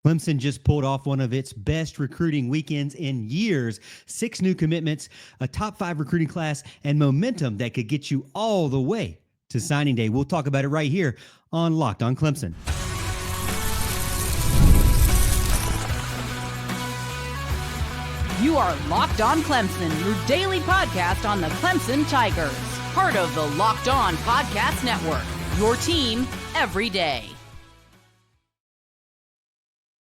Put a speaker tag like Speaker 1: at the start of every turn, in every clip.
Speaker 1: Clemson just pulled off one of its best recruiting weekends in years. 6 new commitments, a top 5 recruiting class, and momentum that could get you all the way to signing day. We'll talk about it right here on Locked on Clemson.
Speaker 2: You are Locked on Clemson, your daily podcast on the Clemson Tigers. Part of the Locked on Podcast Network, your team every day.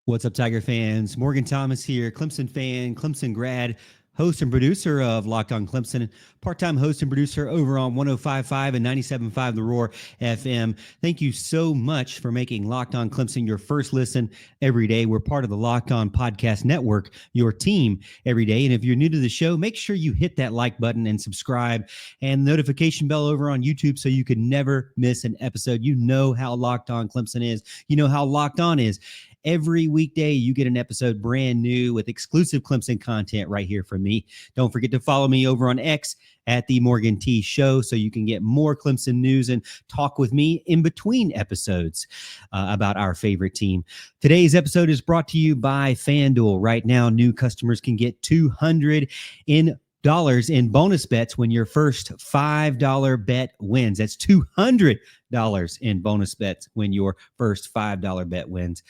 Speaker 1: What's up, Tiger fans? Morgan Thomas here, Clemson fan, Clemson grad, host and producer of Locked on Clemson, part-time host and producer over on 105.5 and 97.5 The Roar FM. Thank you so much for making Locked on Clemson your first listen every day. We're part of the Locked on Podcast Network, your team every day. And if you're new to the show, make sure you hit that like button and subscribe and notification bell over on YouTube so you can never miss an episode. You know how Locked on Clemson is. You know how Locked on is. Every weekday, you get an episode brand new with exclusive Clemson content right here from me. Don't forget to follow me over on X at the Morgan T Show so you can get more Clemson news and talk with me in between episodes about our favorite team. Today's episode is brought to you by FanDuel. Right now, new customers can get $200 in bonus bets when your first $5 bet wins. That's $200 in bonus bets when your first $5 bet wins.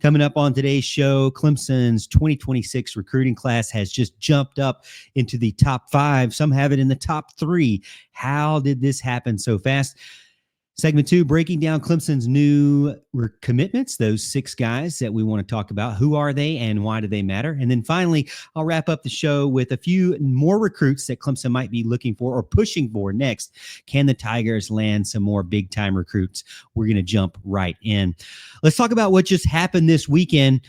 Speaker 1: Coming up on today's show, Clemson's 2026 recruiting class has just jumped up into the top 5. Some have it in the top 3. How did this happen so fast? Segment 2, breaking down Clemson's new commitments, those 6 guys that we want to talk about. Who are they and why do they matter? And then finally, I'll wrap up the show with a few more recruits that Clemson might be looking for or pushing for next. Can the Tigers land some more big-time recruits? We're going to jump right in. Let's talk about what just happened this weekend.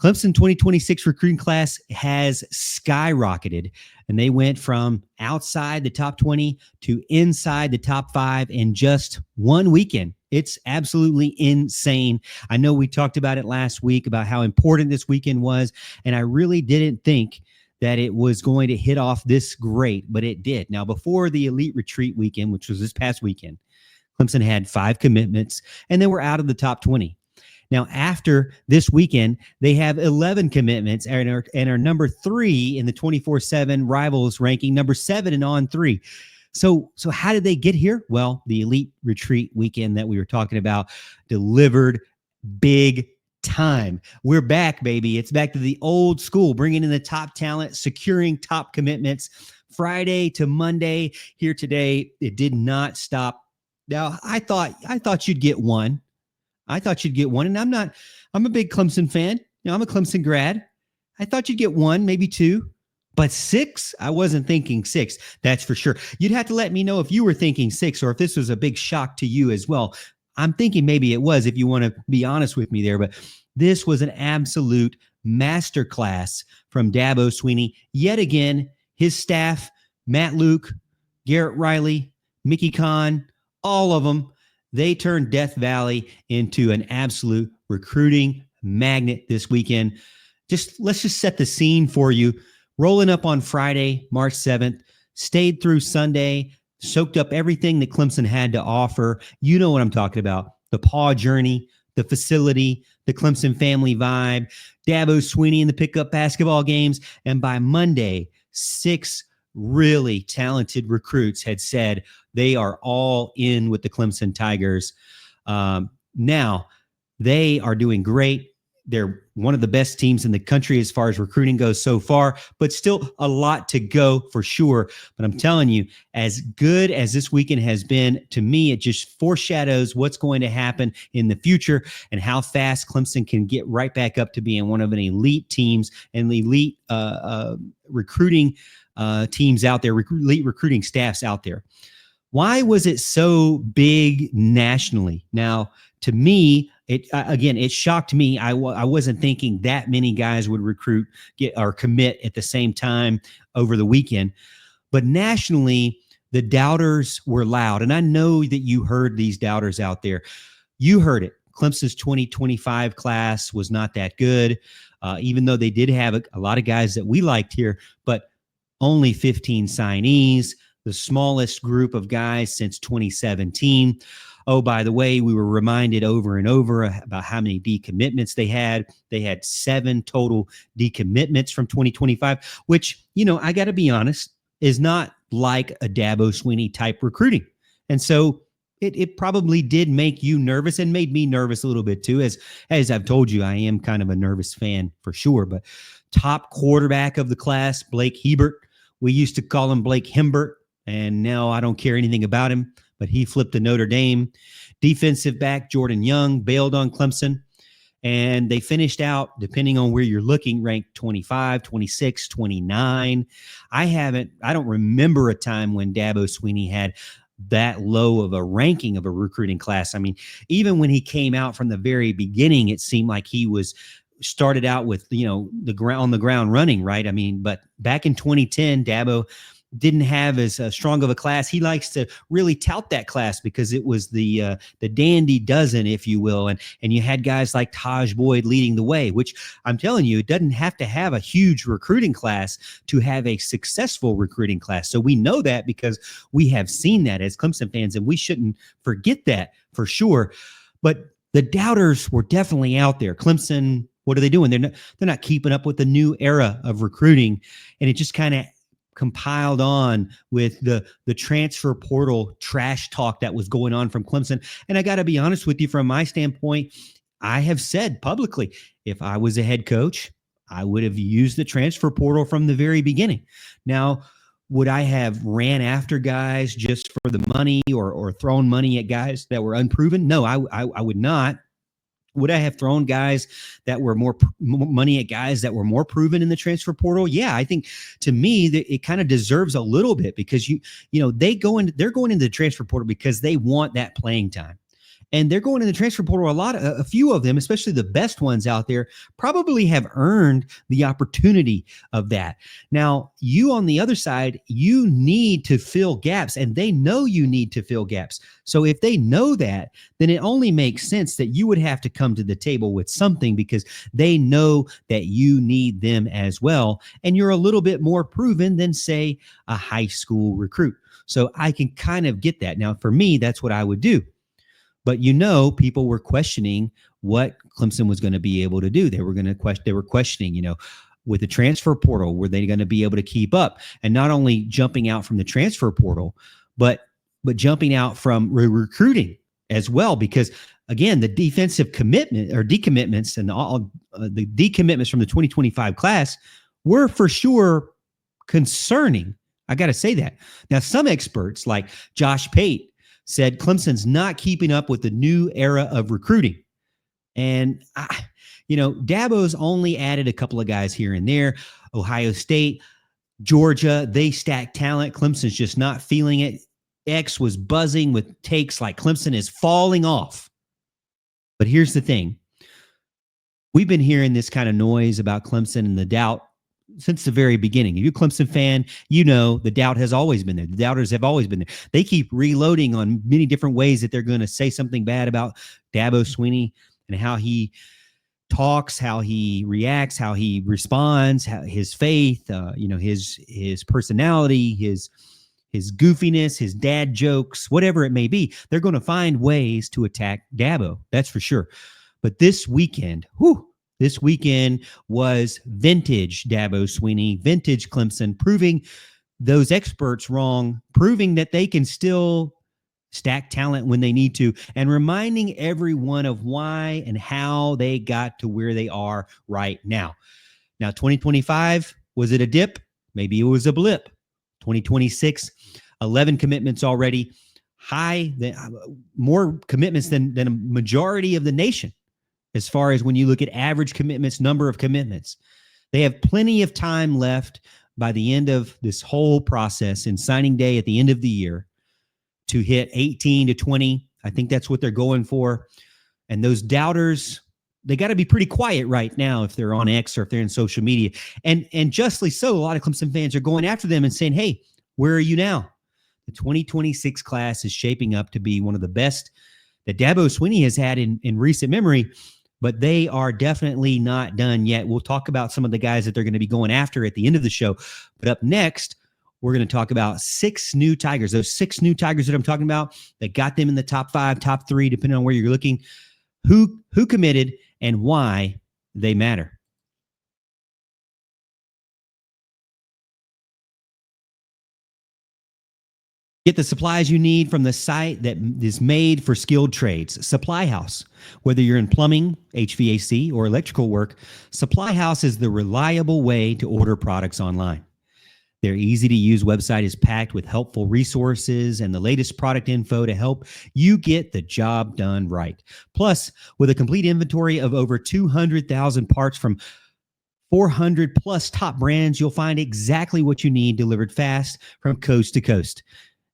Speaker 1: Clemson 2026 recruiting class has skyrocketed, and they went from outside the top 20 to inside the top 5 in just one weekend. It's absolutely insane. I know we talked about it last week about how important this weekend was, and I really didn't think that it was going to hit off this great, but it did. Now, before the Elite Retreat weekend, which was this past weekend, Clemson had 5 commitments, and they were out of the top 20. Now, after this weekend, they have 11 commitments and are number 3 in the 24/7 Rivals ranking, number 7 in On3. So how did they get here? Well, the Elite Retreat weekend that we were talking about delivered big time. We're back, baby. It's back to the old school, bringing in the top talent, securing top commitments. Friday to Monday, here today, it did not stop. Now, I thought you'd get one. And I'm a big Clemson fan. I'm a Clemson grad. I thought you'd get 1, maybe 2, but 6, I wasn't thinking 6. That's for sure. You'd have to let me know if you were thinking 6 or if this was a big shock to you as well. I'm thinking maybe it was, if you want to be honest with me there, but this was an absolute masterclass from Dabo Swinney. Yet again, his staff, Matt Luke, Garrett Riley, Mickey Kahn, all of them, they turned Death Valley into an absolute recruiting magnet this weekend. Let's just set the scene for you. Rolling up on Friday, March 7th, stayed through Sunday, soaked up everything that Clemson had to offer. You know what I'm talking about. The paw journey, the facility, the Clemson family vibe, Dabo Swinney in the pickup basketball games. And by Monday, 6 really talented recruits had said they are all in with the Clemson Tigers. Now, they are doing great. They're one of the best teams in the country as far as recruiting goes so far, but still a lot to go for sure. But I'm telling you, as good as this weekend has been, to me, it just foreshadows what's going to happen in the future and how fast Clemson can get right back up to being one of an elite teams and elite recruiting teams out there, elite recruiting staffs out there. Why was it so big nationally? Now, to me, it shocked me. I wasn't thinking that many guys would commit at the same time over the weekend. But nationally, the doubters were loud. And I know that you heard these doubters out there. You heard it. Clemson's 2025 class was not that good, even though they did have a lot of guys that we liked here, but only 15 signees, the smallest group of guys since 2017. Oh, by the way, we were reminded over and over about how many decommitments they had. They had 7 total decommitments from 2025, which, I got to be honest, is not like a Dabo Swinney type recruiting. And so it probably did make you nervous and made me nervous a little bit too. As I've told you, I am kind of a nervous fan for sure. But top quarterback of the class, Blake Hebert. We used to call him Blake Himbert, and now I don't care anything about him, but he flipped to Notre Dame. Defensive back Jordan Young bailed on Clemson, and they finished out, depending on where you're looking, ranked 25, 26, 29. I don't remember a time when Dabo Swinney had that low of a ranking of a recruiting class. I mean, even when he came out from the very beginning, it seemed like he was started out with, on the ground running, right? I mean, but back in 2010, Dabo didn't have as strong of a class. He likes to really tout that class because it was the dandy dozen, if you will. And you had guys like Taj Boyd leading the way, which I'm telling you, it doesn't have to have a huge recruiting class to have a successful recruiting class. So we know that because we have seen that as Clemson fans, and we shouldn't forget that for sure. But the doubters were definitely out there. Clemson, what are they doing? They're not keeping up with the new era of recruiting. And it just kind of compiled on with the transfer portal trash talk that was going on from Clemson. And I got to be honest with you, from my standpoint, I have said publicly, if I was a head coach, I would have used the transfer portal from the very beginning. Now, would I have ran after guys just for the money or thrown money at guys that were unproven? No, I would not. Would I have thrown guys that were more money at guys that were more proven in the transfer portal? Yeah, I think to me that it kind of deserves a little bit, because they're going into the transfer portal because they want that playing time. And they're going in the transfer portal. A few of them, especially the best ones out there, probably have earned the opportunity of that. Now, you on the other side, you need to fill gaps, and they know you need to fill gaps. So if they know that, then it only makes sense that you would have to come to the table with something, because they know that you need them as well. And you're a little bit more proven than, say, a high school recruit. So I can kind of get that. Now, for me, that's what I would do. But people were questioning what Clemson was going to be able to do. They were questioning, with the transfer portal, were they going to be able to keep up? And not only jumping out from the transfer portal, but jumping out from recruiting as well. Because again, the defensive commitment or decommitments and all the decommitments from the 2025 class were for sure concerning. I got to say that. Now, some experts like Josh Pate said Clemson's not keeping up with the new era of recruiting. And, Dabo's only added a couple of guys here and there. Ohio State, Georgia, they stack talent. Clemson's just not feeling it. X was buzzing with takes like Clemson is falling off. But here's the thing. We've been hearing this kind of noise about Clemson and the doubt since the very beginning. If you're a Clemson fan, the doubt has always been there. The doubters have always been there. They keep reloading on many different ways that they're going to say something bad about Dabo Swinney and how he talks, how he reacts, how he responds, his faith, his personality, his goofiness, his dad jokes, whatever it may be. They're going to find ways to attack Dabo. That's for sure. But this weekend, was vintage Dabo Swinney, vintage Clemson, proving those experts wrong, proving that they can still stack talent when they need to, and reminding everyone of why and how they got to where they are right now. Now, 2025, was it a dip? Maybe it was a blip. 2026, 11 commitments already, more commitments than a majority of the nation. As far as when you look at average commitments, number of commitments, they have plenty of time left by the end of this whole process and signing day at the end of the year to hit 18 to 20. I think that's what they're going for. And those doubters, they got to be pretty quiet right now if they're on X or if they're in social media. And justly so, a lot of Clemson fans are going after them and saying, hey, where are you now? The 2026 class is shaping up to be one of the best that Dabo Swinney has had in recent memory. But they are definitely not done yet. We'll talk about some of the guys that they're going to be going after at the end of the show. But up next, we're going to talk about 6 new Tigers, those 6 new Tigers that I'm talking about that got them in the top 5, top 3, depending on where you're looking, who committed and why they matter. Get the supplies you need from the site that is made for skilled trades, Supply House. Whether you're in plumbing, HVAC, or electrical work, Supply House is the reliable way to order products online. Their easy-to-use website is packed with helpful resources and the latest product info to help you get the job done right. Plus, with a complete inventory of over 200,000 parts from 400 plus top brands, you'll find exactly what you need delivered fast from coast to coast.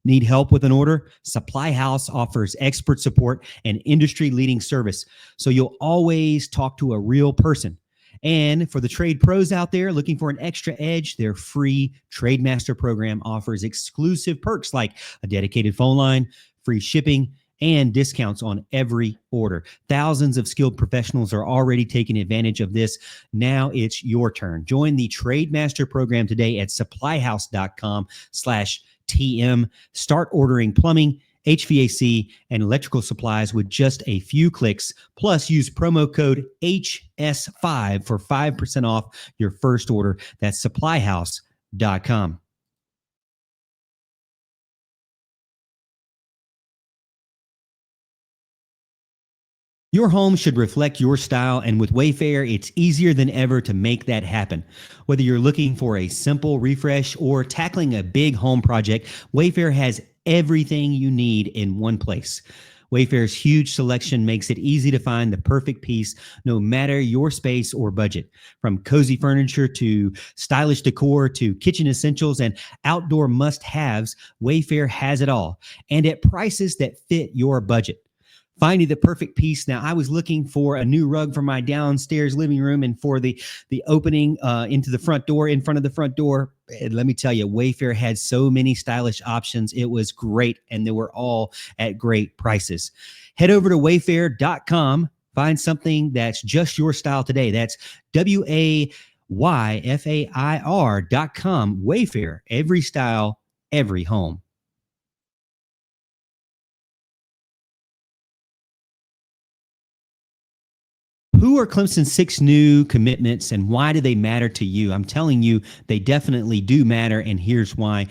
Speaker 1: Need help with an order? Supply House offers expert support and industry-leading service, so you'll always talk to a real person. And for the trade pros out there looking for an extra edge, their free Trademaster program offers exclusive perks like a dedicated phone line, free shipping, and discounts on every order. Thousands of skilled professionals are already taking advantage of this. Now it's your turn. Join the Trademaster program today at supplyhouse.com/TM. Start ordering plumbing, HVAC, and electrical supplies with just a few clicks. Plus, use promo code HS5 for 5% off your first order. That's supplyhouse.com. Your home should reflect your style, and with Wayfair, it's easier than ever to make that happen. Whether you're looking for a simple refresh or tackling a big home project, Wayfair has everything you need in one place. Wayfair's huge selection makes it easy to find the perfect piece, no matter your space or budget. From cozy furniture to stylish decor to kitchen essentials and outdoor must-haves, Wayfair has it all, and at prices that fit your budget. Finding the perfect piece. Now, I was looking for a new rug for my downstairs living room and for the opening into the front door, in front of the front door. And let me tell you, Wayfair had so many stylish options. It was great, and they were all at great prices. Head over to wayfair.com. Find something that's just your style today. That's WAYFAIR.com. Wayfair, every style, every home. Who are Clemson's 6 new commitments and why do they matter to you? I'm telling you, they definitely do matter, and here's why.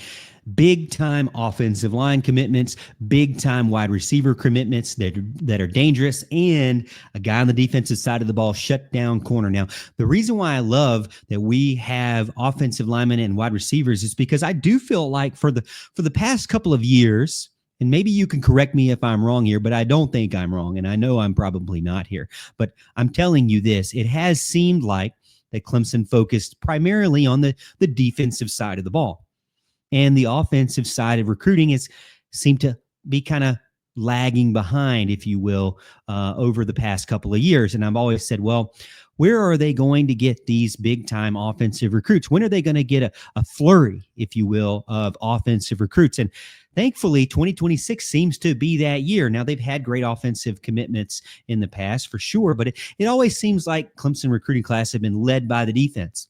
Speaker 1: Big-time offensive line commitments, big-time wide receiver commitments that are dangerous, and a guy on the defensive side of the ball, shut down corner. Now, the reason why I love that we have offensive linemen and wide receivers is because I do feel like for the past couple of years, and maybe you can correct me if I'm wrong here, but I don't think I'm wrong, and I know I'm probably not here. But I'm telling you this, it has seemed like that Clemson focused primarily on the defensive side of the ball. And the offensive side of recruiting has seemed to be kind of lagging behind, if you will, over the past couple of years. And I've always said, well, where are they going to get these big-time offensive recruits? When are they going to get a flurry, if you will, of offensive recruits? And thankfully, 2026 seems to be that year. Now, they've had great offensive commitments in the past, for sure, but it always seems like Clemson recruiting class have been led by the defense.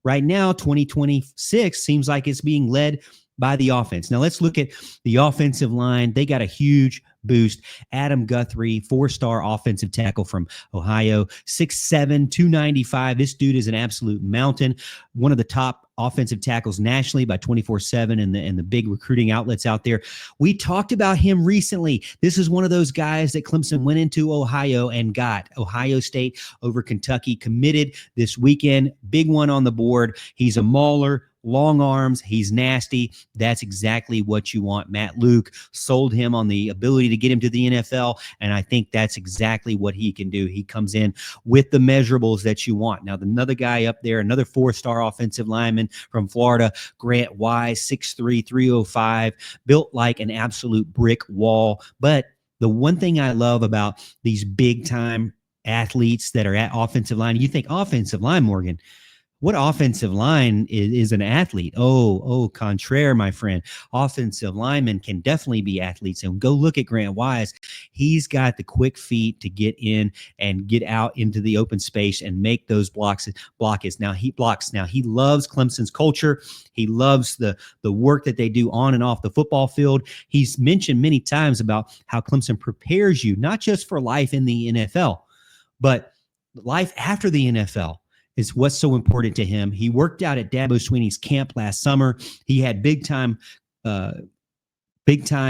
Speaker 1: Right now, 2026 seems like it's being led by the offense. Now, let's look at the offensive line. They got a huge boost. Adam Guthrie, 4-star offensive tackle from Ohio, 6'7", 295. This dude is an absolute mountain. One of the top offensive tackles nationally by 24/7 and the big recruiting outlets out there. We talked about him recently. This is one of those guys that Clemson went into Ohio and got. Ohio State over Kentucky, committed this weekend. Big one on the board. He's a mauler. Long arms, he's nasty. That's exactly what you want. Matt Luke sold him on the ability to get him to the NFL, and I think that's exactly what he can do. He comes in with the measurables that you want. Now, another guy up there, another 4-star offensive lineman from Florida, Grant Wise, 6'3", 305, built like an absolute brick wall. But the one thing I love about these big-time athletes that are at offensive line, you think offensive line, Morgan, What offensive line is an athlete? Contraire, my friend. Offensive linemen can definitely be athletes. And go look at Grant Wise. He's got the quick feet to get in and get out into the open space and make those blocks. Now he blocks. Now he loves Clemson's culture. He loves the work that they do on and off the football field. He's mentioned many times about how Clemson prepares you, not just for life in the NFL, but life after the NFL is what's so important to him. He worked out at Dabo Swinney's camp last summer. He had big time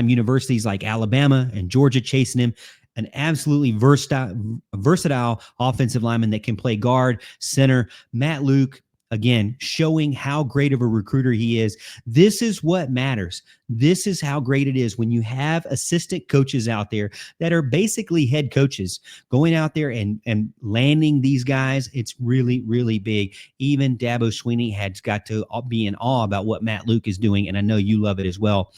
Speaker 1: universities like Alabama and Georgia chasing him. An absolutely versatile offensive lineman that can play guard, center. Matt Luke, again, showing how great of a recruiter he is. This is what matters. This is how great it is when you have assistant coaches out there that are basically head coaches going out there and landing these guys. It's really, really big. Even Dabo Swinney has got to be in awe about what Matt Luke is doing, and I know you love it as well.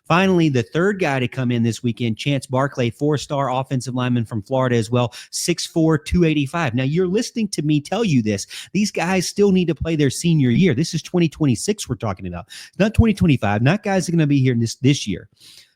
Speaker 1: Finally, the third guy to come in this weekend, Chance Barkley, 4-star offensive lineman from Florida as well, 6'4", 285. Now, you're listening to me tell you this. These guys still need to play their senior year. This is 2026 we're talking about. It's not 2025. Not guys are going to be here this year.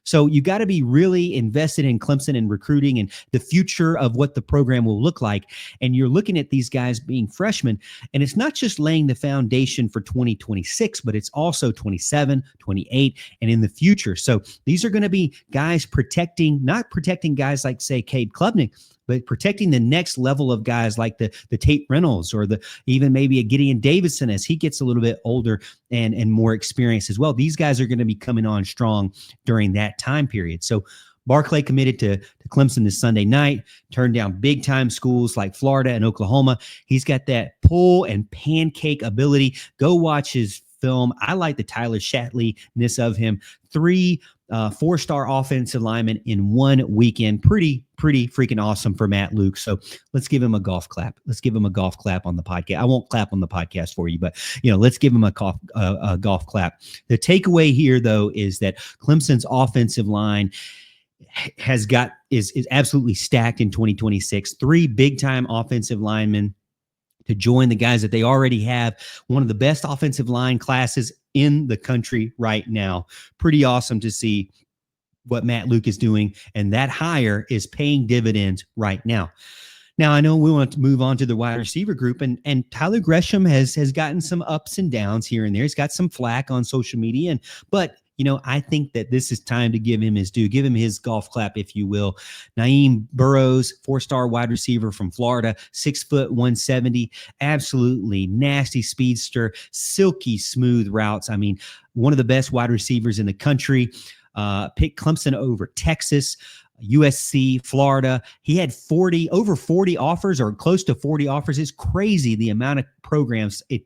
Speaker 1: So you got to be really invested in Clemson and recruiting and the future of what the program will look like. And you're looking at these guys being freshmen, and it's not just laying the foundation for 2026, but it's also 27, 28, and in the future. So these are going to be guys not protecting guys like, say, Cade Klubnik, but protecting the next level of guys like the Tate Reynolds or even maybe a Gideon Davison as he gets a little bit older and more experienced as well. These guys are going to be coming on strong during that time period. So Barkley committed to Clemson this Sunday night, turned down big-time schools like Florida and Oklahoma. He's got that pull and pancake ability. Go watch his film. I like the Tyler Shatley-ness of him. 3 4-star offensive linemen in one weekend. Pretty freaking awesome for Matt Luke. So let's give him a golf clap. Let's give him a golf clap on the podcast. I won't clap on the podcast for you, but let's give him a golf clap. The takeaway here, though, is that Clemson's offensive line is absolutely stacked in 2026. 3 big-time offensive linemen to join the guys that they already have. One of the best offensive line classes in the country right now. Pretty awesome to see what Matt Luke is doing, and that hire is paying dividends right now. Now, I know we want to move on to the wide receiver group, and Tyler Gresham has gotten some ups and downs here and there. He's got some flack on social media, but I think that this is time to give him his due, give him his golf clap, if you will. Naeem Burrows, 4-star wide receiver from Florida, 6 foot 170, absolutely nasty speedster, silky smooth routes. I mean, one of the best wide receivers in the country. Picked Clemson over Texas, USC, Florida. He had over 40 offers or close to 40 offers. It's crazy the amount of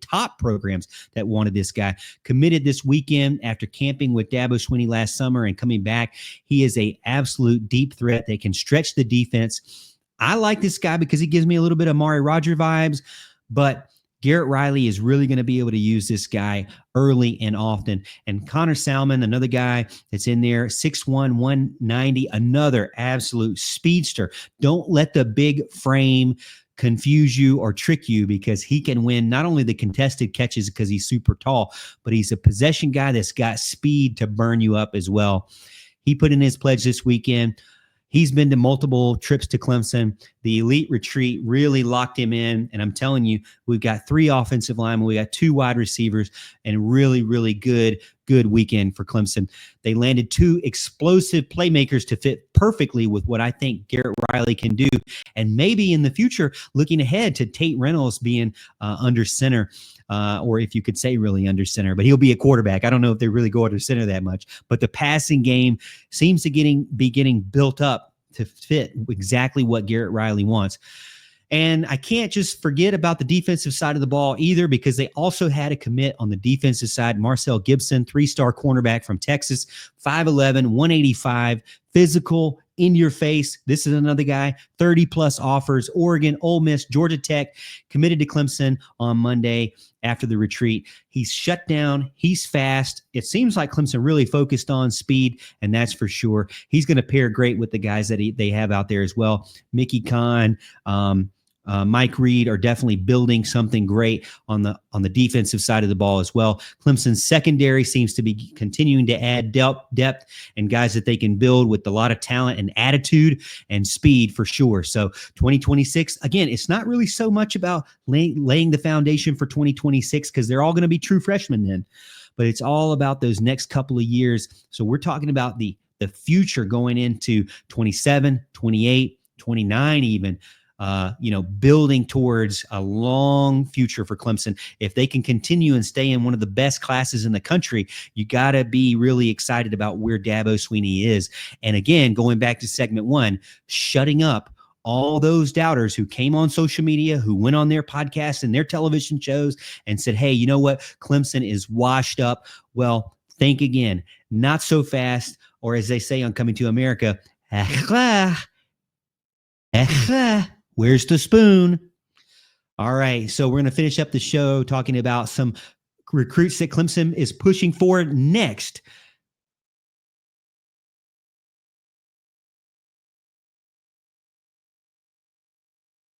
Speaker 1: top programs that wanted this guy. Committed this weekend after camping with Dabo Swinney last summer and coming back. He is an absolute deep threat that can stretch the defense. I like this guy because he gives me a little bit of Amari Rodgers vibes, but Garrett Riley is really going to be able to use this guy early and often. And Connor Salmon, another guy that's in there, 6'1", 190, another absolute speedster. Don't let the big frame confuse you or trick you, because he can win not only the contested catches because he's super tall, but he's a possession guy that's got speed to burn you up as well. He put in his pledge this weekend. He's been to multiple trips to Clemson. The elite retreat really locked him in. And I'm telling you, we've got 3 offensive linemen. We got 2 wide receivers, and really, really good weekend for Clemson. They landed 2 explosive playmakers to fit perfectly with what I think Garrett Riley can do. And maybe in the future, looking ahead to Tate Reynolds being under center, or if you could say really under center, but he'll be a quarterback. I don't know if they really go under center that much, but the passing game seems to be getting built up to fit exactly what Garrett Riley wants. And I can't just forget about the defensive side of the ball either, because they also had a commit on the defensive side. Marcel Gibson, 3-star cornerback from Texas, 5'11", 185, physical, in your face. This is another guy, 30-plus offers. Oregon, Ole Miss, Georgia Tech, committed to Clemson on Monday after the retreat. He's shut down. He's fast. It seems like Clemson really focused on speed, and that's for sure. He's going to pair great with the guys that they have out there as well. Mickey Kahn, Mike Reed are definitely building something great on the defensive side of the ball as well. Clemson's secondary seems to be continuing to add depth and guys that they can build with a lot of talent and attitude and speed for sure. So 2026, again, it's not really so much about laying the foundation for 2026 because they're all going to be true freshmen then, but it's all about those next couple of years. So we're talking about the future going into 27, 28, 29 even. Building towards a long future for Clemson. If they can continue and stay in one of the best classes in the country, you got to be really excited about where Dabo Swinney is. And again, going back to segment 1, shutting up all those doubters who came on social media, who went on their podcasts and their television shows and said, hey, you know what? Clemson is washed up. Well, think again, not so fast, or as they say on Coming to America, where's the spoon? All right, so we're going to finish up the show talking about some recruits that Clemson is pushing for next.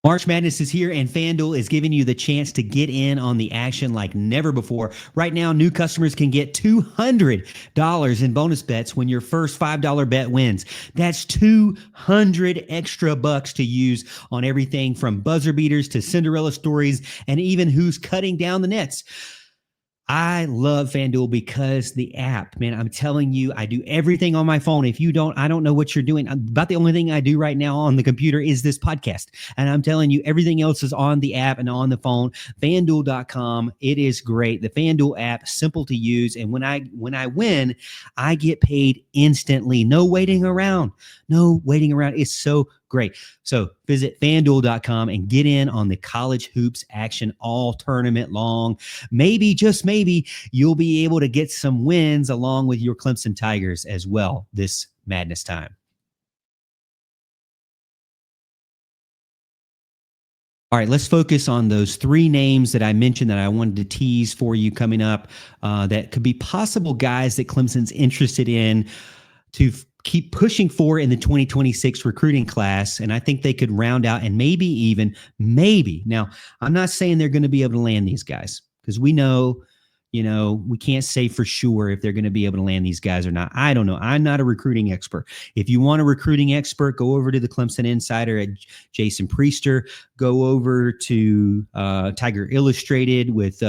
Speaker 1: March Madness is here, and FanDuel is giving you the chance to get in on the action like never before. Right now, new customers can get $200 in bonus bets when your first $5 bet wins. That's 200 extra bucks to use on everything from buzzer beaters to Cinderella stories and even who's cutting down the nets. I love FanDuel because the app, man, I'm telling you, I do everything on my phone. If you don't, I don't know what you're doing. About the only thing I do right now on the computer is this podcast. And I'm telling you, everything else is on the app and on the phone. FanDuel.com. It is great. The FanDuel app, simple to use. And when I win, I get paid instantly. No waiting around. No waiting around. It's so great. So visit FanDuel.com and get in on the college hoops action all tournament long. Maybe, just maybe, you'll be able to get some wins along with your Clemson Tigers as well this madness time. All right, let's focus on those 3 names that I mentioned that I wanted to tease for you coming up that could be possible guys that Clemson's interested in to keep pushing for in the 2026 recruiting class. And I think they could round out and maybe. Now, I'm not saying they're going to be able to land these guys because we know, we can't say for sure if they're going to be able to land these guys or not. I don't know. I'm not a recruiting expert. If you want a recruiting expert, go over to the Clemson Insider at Jason Priester. Go over to Tiger Illustrated with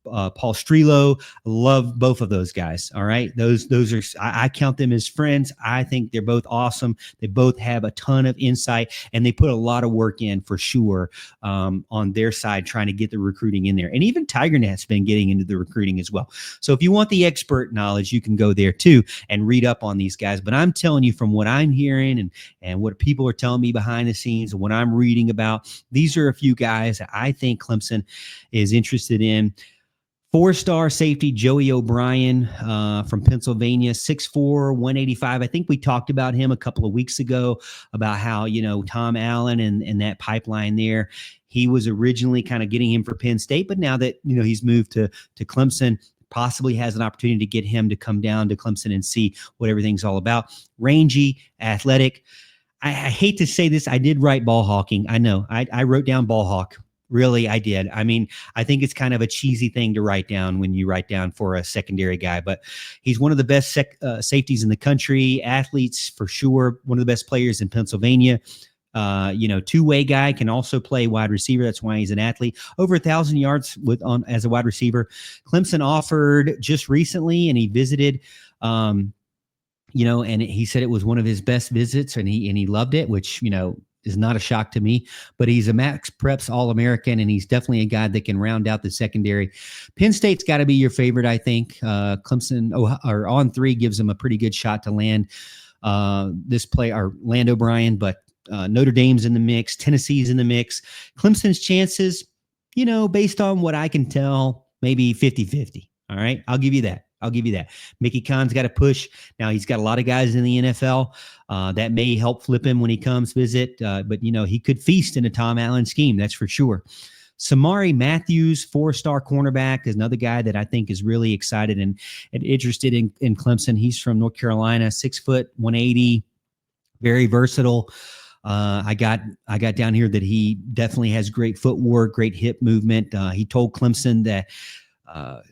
Speaker 1: Paul Strelo. Love both of those guys. All right. Those are, I count them as friends. I think they're both awesome. They both have a ton of insight and they put a lot of work in for sure on their side, trying to get the recruiting in there. And even TigerNet's been getting into the recruiting as well. So if you want the expert knowledge, you can go there too and read up on these guys. But I'm telling you from what I'm hearing and what people are telling me behind the scenes and what I'm reading about, these are a few guys that I think Clemson is interested in. 4-star safety Joey O'Brien from Pennsylvania, 6'4", 185. I think we talked about him a couple of weeks ago about how, Tom Allen and that pipeline there. He was originally kind of getting him for Penn State, but now that, he's moved to Clemson, possibly has an opportunity to get him to come down to Clemson and see what everything's all about. Rangy, athletic. I hate to say this. I did write ball hawking. I know. I wrote down ball hawk. Really, I did. I mean, I think it's kind of a cheesy thing to write down when you write down for a secondary guy, but he's one of the best safeties in the country, athletes for sure, one of the best players in Pennsylvania. Two-way guy, can also play wide receiver. That's why he's an athlete. Over 1,000 yards as a wide receiver. Clemson offered just recently, and he visited. And he said it was one of his best visits, and he loved it, which is not a shock to me, but he's a Max Preps All-American, and he's definitely a guy that can round out the secondary. Penn State's got to be your favorite, I think. Clemson or on 3 gives him a pretty good shot to land this play, or land O'Brien, but Notre Dame's in the mix. Tennessee's in the mix. Clemson's chances, based on what I can tell, maybe 50-50. All right. I'll give you that. Mickey Kahn's got to push. Now he's got a lot of guys in the NFL that may help flip him when he comes visit. But he could feast in a Tom Allen scheme. That's for sure. Samari Matthews, 4-star cornerback, is another guy that I think is really excited and interested in Clemson. He's from North Carolina, 6 foot, 180, very versatile. I got down here that he definitely has great footwork, great hip movement. He told Clemson that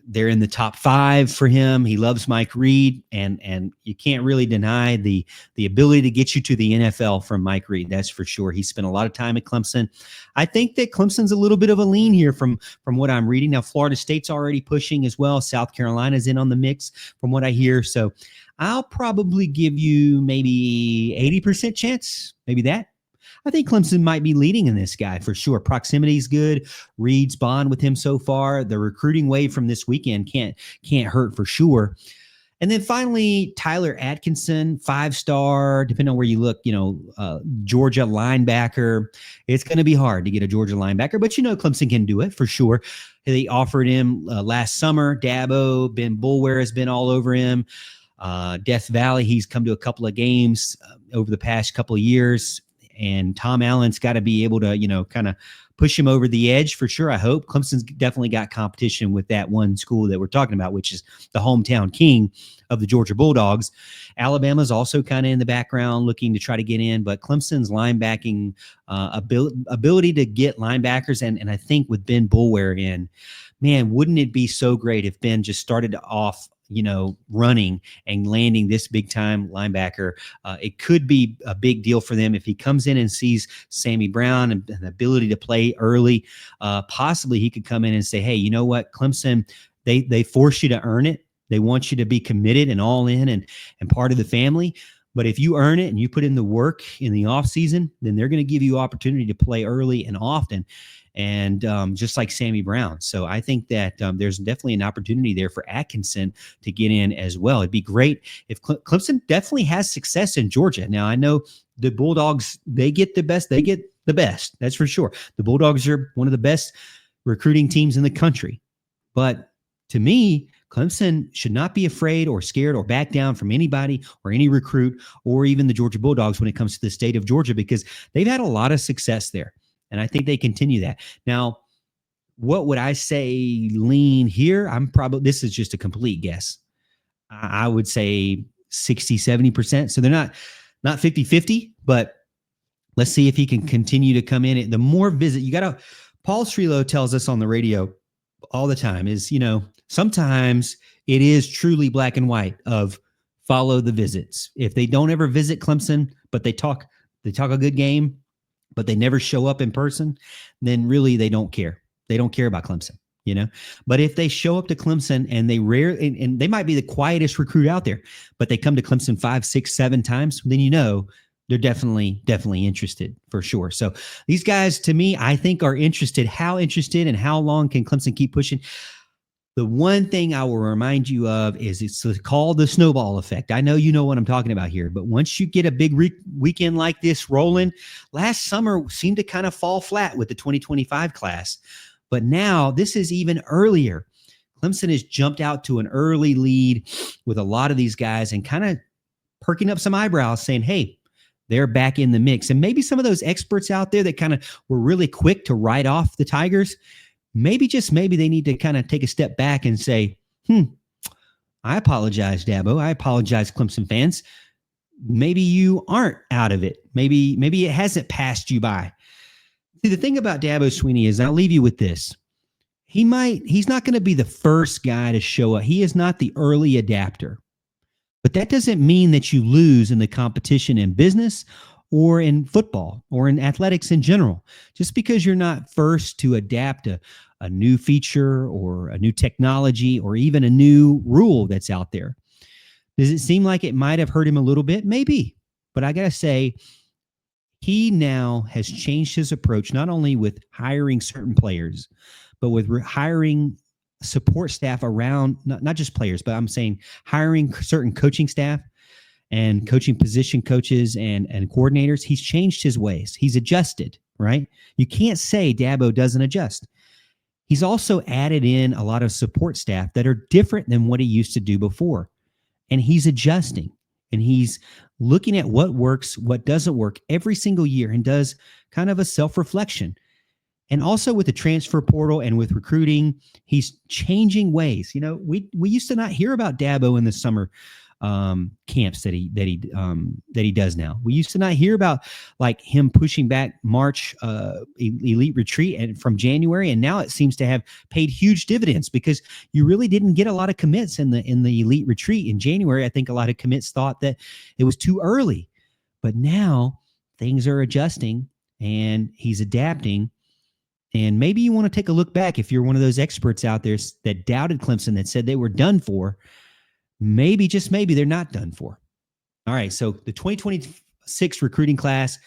Speaker 1: they're in the top 5 for him. He loves Mike Reed, and you can't really deny the ability to get you to the NFL from Mike Reed. That's for sure. He spent a lot of time at Clemson. I think that Clemson's a little bit of a lean here from what I'm reading. Now, Florida State's already pushing as well. South Carolina's in on the mix from what I hear. So I'll probably give you maybe 80% chance, maybe that. I think Clemson might be leading in this guy for sure. Proximity's good. Reed's bond with him so far. The recruiting wave from this weekend can't hurt for sure. And then finally, Tyler Atkinson, 5-star, depending on where you look, Georgia linebacker. It's going to be hard to get a Georgia linebacker, but Clemson can do it for sure. They offered him last summer. Dabo, Ben Boulware has been all over him. Death Valley, he's come to a couple of games over the past couple of years. And Tom Allen's got to be able to, kind of push him over the edge for sure. I hope Clemson's definitely got competition with that one school that we're talking about, which is the hometown king of the Georgia Bulldogs. Alabama's also kind of in the background looking to try to get in, but Clemson's linebacking ability to get linebackers. And I think with Ben Boulware in, man, wouldn't it be so great if Ben just started off running and landing this big time linebacker. It could be a big deal for them if he comes in and sees Sammy Brown and the ability to play early. Possibly he could come in and say, hey, you know what, Clemson, they force you to earn it. They want you to be committed and all in and part of the family. But if you earn it and you put in the work in the off season, then they're going to give you opportunity to play early and often. And just like Sammy Brown. So I think that there's definitely an opportunity there for Atkinson to get in as well. It'd be great if Clemson definitely has success in Georgia. Now, I know the Bulldogs, they get the best. They get the best. That's for sure. The Bulldogs are one of the best recruiting teams in the country. But to me, Clemson should not be afraid or scared or back down from anybody or any recruit or even the Georgia Bulldogs when it comes to the state of Georgia, because they've had a lot of success there. And I think they continue that. Now, what would I say lean here? This is just a complete guess. I would say 60, 70%. So they're not 50-50, but let's see if he can continue to come in. The more Paul Strelo tells us on the radio all the time is, sometimes it is truly black and white of follow the visits. If they don't ever visit Clemson, but they talk a good game, but they never show up in person, then really they don't care. They don't care about Clemson, But if they show up to Clemson and and they might be the quietest recruit out there, but they come to Clemson 5, 6, 7 times, then they're definitely interested for sure. So these guys, to me, I think are interested. How interested and how long can Clemson keep pushing? The one thing I will remind you of is it's called the snowball effect. I know you know what I'm talking about here, but once you get a big weekend like this rolling, last summer seemed to kind of fall flat with the 2025 class. But now this is even earlier. Clemson has jumped out to an early lead with a lot of these guys and kind of perking up some eyebrows saying, hey, they're back in the mix. And maybe some of those experts out there that kind of were really quick to write off the Tigers, maybe they need to kind of take a step back and say, I apologize, Dabo. I apologize, Clemson fans. Maybe you aren't out of it. Maybe it hasn't passed you by. See, the thing about Dabo Swinney is, I'll leave you with this. He's not going to be the first guy to show up. He is not the early adapter. But that doesn't mean that you lose in the competition in business or in football or in athletics in general. Just because you're not first to adapt a new feature or a new technology or even a new rule that's out there. Does it seem like it might have hurt him a little bit? Maybe. But I got to say, he now has changed his approach, not only with hiring certain players, but with hiring support staff around, not just players, but I'm saying hiring certain coaching staff and coaching position coaches and coordinators. He's changed his ways. He's adjusted, right? You can't say Dabo doesn't adjust. He's also added in a lot of support staff that are different than what he used to do before. And he's adjusting and he's looking at what works, what doesn't work every single year, and does kind of a self-reflection. And also with the transfer portal and with recruiting, he's changing ways. We used to not hear about Dabo in the summer camps that he does now. We used to not hear about like him pushing back March elite retreat and from January, and now it seems to have paid huge dividends because you really didn't get a lot of commits in the elite retreat in January. I think a lot of commits thought that it was too early, but now things are adjusting and he's adapting. And maybe you want to take a look back if you're one of those experts out there that doubted Clemson, that said they were done for. Maybe, just maybe, they're not done for. All right, so the 2026 recruiting class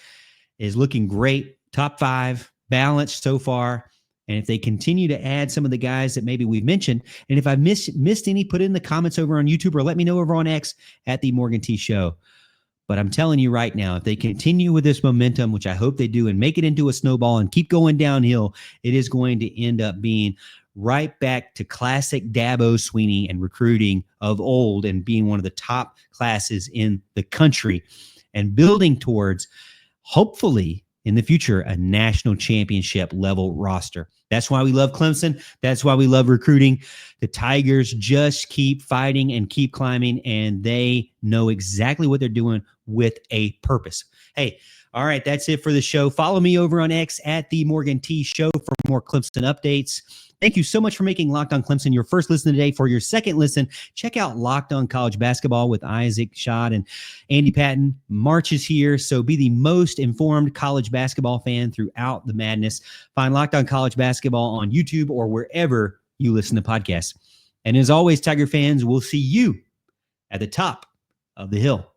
Speaker 1: is looking great. Top 5, balanced so far. And if they continue to add some of the guys that maybe we've mentioned, and if I've missed any, put it in the comments over on YouTube or let me know over on X at the Morgan T Show. But I'm telling you right now, if they continue with this momentum, which I hope they do, and make it into a snowball and keep going downhill, it is going to end up being right back to classic Dabo Swinney and recruiting of old, and being one of the top classes in the country and building towards, hopefully in the future, a national championship level roster. That's why we love Clemson. That's why we love recruiting. The Tigers just keep fighting and keep climbing, and they know exactly what they're doing with a purpose. Hey, all right, that's it for the show. Follow me over on X at the Morgan T Show for more Clemson updates. Thank you so much for making Locked On Clemson your first listen today. For your second listen, check out Locked On College Basketball with Isaac Schott and Andy Patton. March is here, so be the most informed college basketball fan throughout the madness. Find Locked On College Basketball on YouTube or wherever you listen to podcasts. And as always, Tiger fans, we'll see you at the top of the hill.